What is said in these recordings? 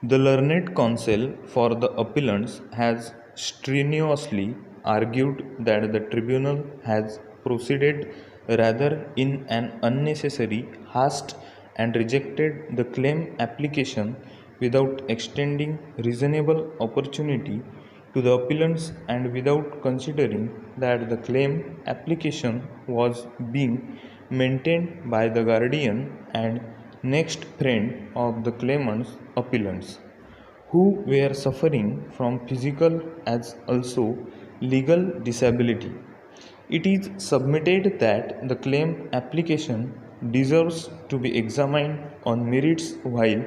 The learned counsel for the appellants has strenuously argued that the tribunal has proceeded rather in an unnecessary haste and rejected the claim application without extending reasonable opportunity to the appellants and without considering that the claim application was being maintained by the guardian and next friend of the claimant's appellants, who were suffering from physical as also legal disability. It is submitted that the claim application deserves to be examined on merits while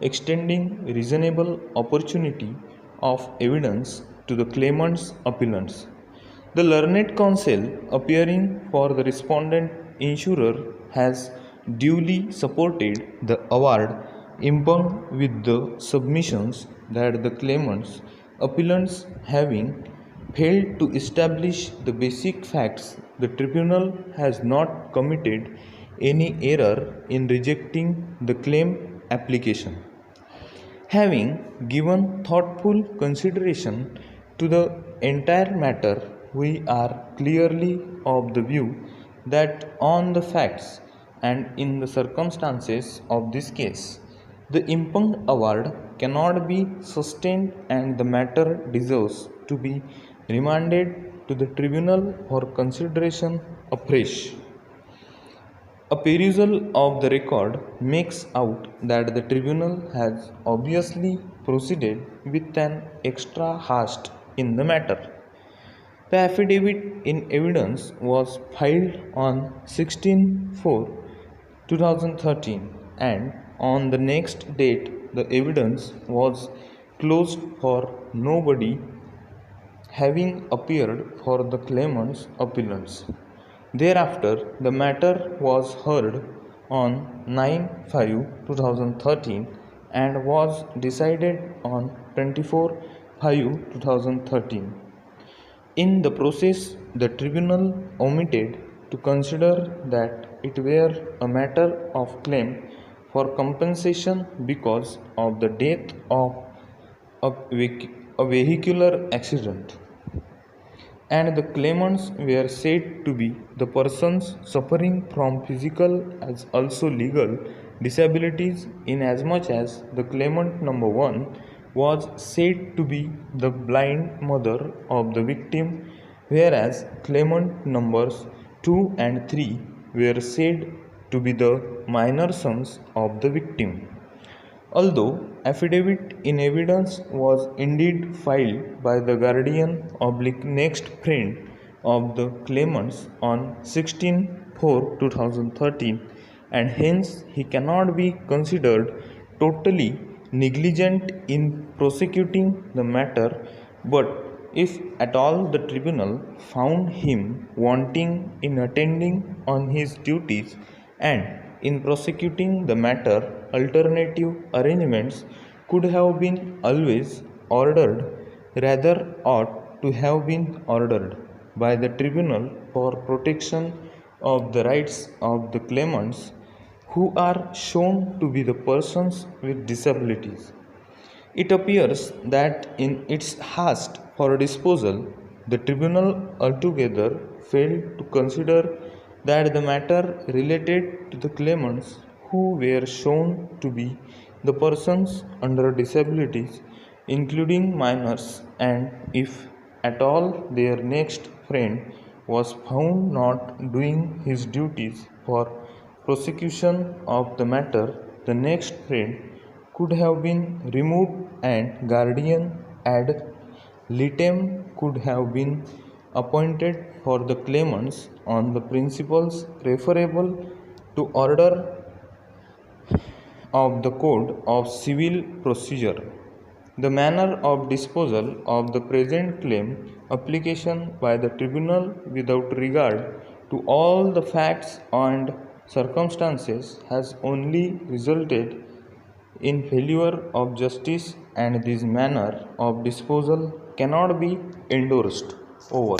extending reasonable opportunity of evidence to the claimant's appellants. The learned counsel appearing for the respondent insurer has duly supported the award impugned with the submissions that the claimant's appellants having failed to establish the basic facts, the tribunal has not committed any error in rejecting the claim application. Having given thoughtful consideration to the entire matter, we are clearly of the view that on the facts and in the circumstances of this case, the impugned award cannot be sustained and the matter deserves to be remanded to the tribunal for consideration afresh. A perusal of the record makes out that the tribunal has obviously proceeded with an extra haste in the matter. The affidavit in evidence was filed on 16/4/2013 and on the next date the evidence was closed for nobody having appeared for the claimant's appellants. Thereafter, the matter was heard on 9/5/2013 and was decided on 24/5/2013. In the process, the tribunal omitted to consider that it were a matter of claim for compensation because of the death of a vehicular accident, and the claimants were said to be the persons suffering from physical as also legal disabilities, inasmuch as the claimant number 1 was said to be the blind mother of the victim, whereas claimant numbers 2 and 3 were said to be the minor sons of the victim. Although affidavit in evidence was indeed filed by the guardian / next friend of the claimants on 16/4/2013, and hence he cannot be considered totally negligent in prosecuting the matter, but if at all the tribunal found him wanting in attending on his duties and in prosecuting the matter, alternative arrangements could have been always ordered, rather ought to have been ordered by the tribunal for protection of the rights of the claimants, who are shown to be the persons with disabilities. It appears that in its haste for disposal, the tribunal altogether failed to consider that the matter related to the claimants who were shown to be the persons under disabilities, including minors, and if at all their next friend was found not doing his duties for prosecution of the matter, the next friend could have been removed and guardian ad litem could have been appointed for the claimants on the principles referable to order of the Code of Civil Procedure. The manner of disposal of the present claim application by the tribunal without regard to all the facts and circumstances has only resulted in failure of justice, and this manner of disposal cannot be endorsed. Over.